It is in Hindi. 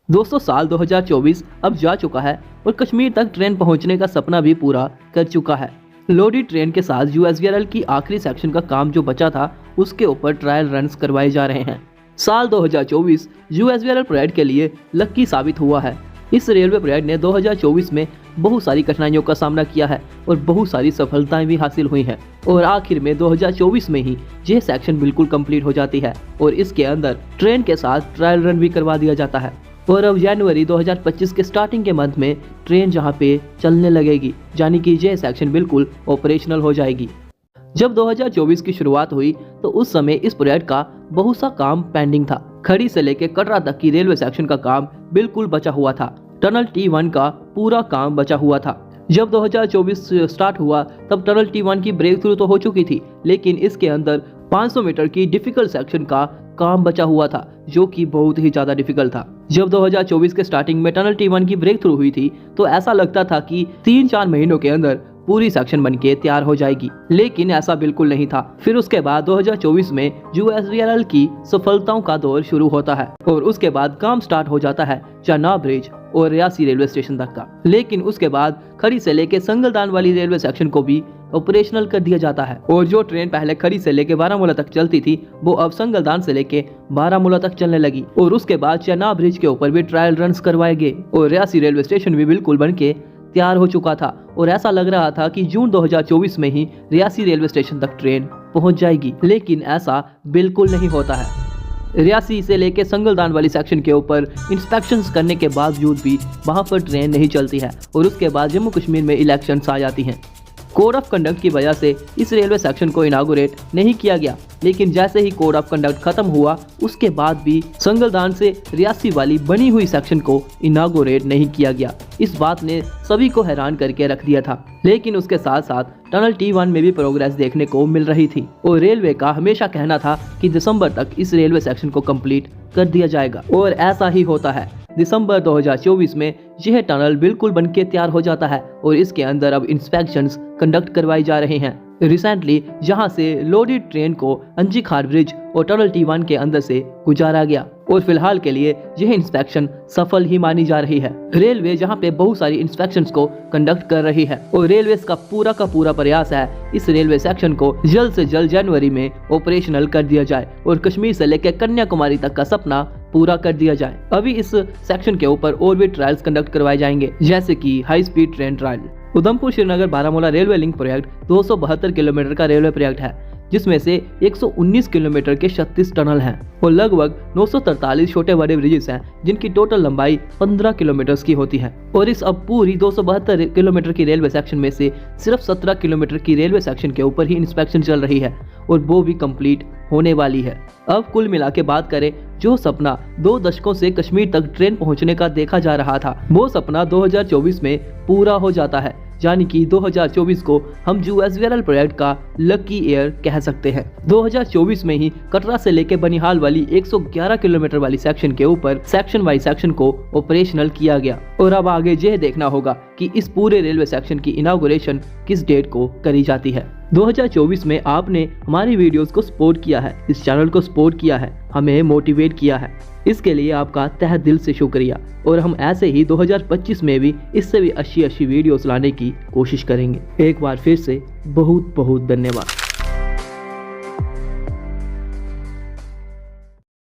दोस्तों साल 2024 अब जा चुका है और कश्मीर तक ट्रेन पहुंचने का सपना भी पूरा कर चुका है। लोडी ट्रेन के साथ यूएसवीआरएल की आखिरी सेक्शन का काम जो बचा था उसके ऊपर ट्रायल रन्स करवाए जा रहे हैं। साल 2024 यूएसवीआरएल प्रोजेक्ट के लिए लकी साबित हुआ है। इस रेलवे प्रोजेक्ट ने 2024 में बहुत सारी कठिनाइयों का सामना किया है और बहुत सारी सफलताएं भी हासिल हुई हैं और आखिर में 2024 में ही यह सेक्शन बिल्कुल कंप्लीट हो जाती है और इसके अंदर ट्रेन के साथ ट्रायल रन भी करवा दिया जाता है। और अब जनवरी 2025 के स्टार्टिंग के मंथ में ट्रेन जहां पे चलने लगेगी, यानी कि यह सेक्शन बिल्कुल ऑपरेशनल हो जाएगी। जब 2024 की शुरुआत हुई तो उस समय इस प्रोजेक्ट का बहुत सा काम पेंडिंग था। खड़ी से लेकर कटरा तक की रेलवे सेक्शन का काम बिल्कुल बचा हुआ था। टनल T1 का पूरा काम बचा हुआ था। जब 2024 स्टार्ट हुआ तब टनल T1 की ब्रेक थ्रू तो हो चुकी थी, लेकिन इसके अंदर 500 मीटर की डिफिकल्ट सेक्शन का काम बचा हुआ था जो कि बहुत ही ज्यादा डिफिकल्ट था। जब 2024 के स्टार्टिंग में टनल T1 की ब्रेक थ्रू हुई थी तो ऐसा लगता था कि 3-4 महीनों के अंदर पूरी सेक्शन बनके तैयार हो जाएगी, लेकिन ऐसा बिल्कुल नहीं था। फिर उसके बाद 2024 में यूएसवीआरएल की सफलताओं का दौर शुरू होता है और उसके बाद काम स्टार्ट हो जाता है चनाब ब्रिज और रियासी रेलवे स्टेशन तक का। लेकिन उसके बाद खड़ी से लेके संगलदान वाली रेलवे सेक्शन को भी ऑपरेशनल कर दिया जाता है और जो ट्रेन पहले खड़ी से लेके बारामूला तक चलती थी वो अब संगलदान से लेके बारामूला तक चलने लगी। और उसके बाद चनाब ब्रिज के ऊपर भी ट्रायल रन्स करवाए गए और रियासी रेलवे स्टेशन भी बिल्कुल बनके तैयार हो चुका था और ऐसा लग रहा था कि जून 2024 में ही रियासी रेलवे स्टेशन तक ट्रेन पहुंच जाएगी, लेकिन ऐसा बिल्कुल नहीं होता है। रियासी से लेके संगलदान वाली सेक्शन के ऊपर इंस्पेक्शंस करने के बावजूद भी वहां पर ट्रेन नहीं चलती है और उसके बाद जम्मू कश्मीर में इलेक्शंस आ जाती हैं। कोड ऑफ कंडक्ट की वजह से इस रेलवे सेक्शन को इनागुरेट नहीं किया गया, लेकिन जैसे ही कोड ऑफ कंडक्ट खत्म हुआ उसके बाद भी संगलदान से रियासी वाली बनी हुई सेक्शन को इनागुरेट नहीं किया गया। इस बात ने सभी को हैरान करके रख दिया था। लेकिन उसके साथ साथ टनल T1 में भी प्रोग्रेस देखने को मिल रही थी और रेलवे का हमेशा कहना था कि दिसंबर तक इस रेलवे सेक्शन को कंप्लीट कर दिया जाएगा और ऐसा ही होता है। दिसंबर 2024 में यह टनल बिल्कुल बनके तैयार हो जाता है और इसके अंदर अब इंस्पेक्शंस कंडक्ट करवाई जा रहे हैं। रिसेंटली जहां से लोडेड ट्रेन को अंजीखार ब्रिज और टनल T1 के अंदर से गुजारा गया और फिलहाल के लिए यह इंस्पेक्शन सफल ही मानी जा रही है। रेलवे जहां पे बहुत सारी इंस्पेक्शंस को कंडक्ट कर रही है और रेलवे का पूरा प्रयास है इस रेलवे सेक्शन को जल्द से जल्द जनवरी में ऑपरेशनल कर दिया जाए और कश्मीर से लेकर कन्याकुमारी तक का सपना पूरा कर दिया जाए। अभी इस सेक्शन के ऊपर और भी ट्रायल्स कंडक्ट करवाए जाएंगे, जैसे कि high speed train trial. Udhampur Srinagar Baramulla railway link project 272 kilometre का रेलवे प्रोजेक्ट है, जिसमें से 119 किलोमीटर के 36 टनल हैं और लगभग 943 छोटे बड़े ब्रिजेस हैं जिनकी टोटल लंबाई 15 किलोमीटर की होती है। और इस अब पूरी 272 किलोमीटर की रेलवे सेक्शन में से सिर्फ 17 किलोमीटर की रेलवे सेक्शन के ऊपर ही इंस्पेक्शन चल रही है और वो भी कंप्लीट होने वाली है। अब कुल मिला के बात करें, जो सपना 2 दशकों से कश्मीर तक ट्रेन पहुंचने का देखा जा रहा था वो सपना 2024 में पूरा हो जाता है, यानी कि 2024 को हम यूएसवीआरएल प्रोजेक्ट का लकी ईयर कह सकते हैं। 2024 में ही कटरा से लेकर बनिहाल वाली 111 किलोमीटर वाली सेक्शन के ऊपर सेक्शन बाई सेक्शन को ऑपरेशनल किया गया और अब आगे यह देखना होगा कि इस पूरे रेलवे सेक्शन की इनॉग्रेशन किस डेट को करी जाती है। 2024 में आपने हमारी वीडियोस को सपोर्ट किया है, इस चैनल को सपोर्ट किया है, हमें मोटिवेट किया है, इसके लिए आपका तहे दिल से शुक्रिया। और हम ऐसे ही 2025 में भी इससे भी अच्छी वीडियोस लाने की कोशिश करेंगे। एक बार फिर से बहुत बहुत धन्यवाद।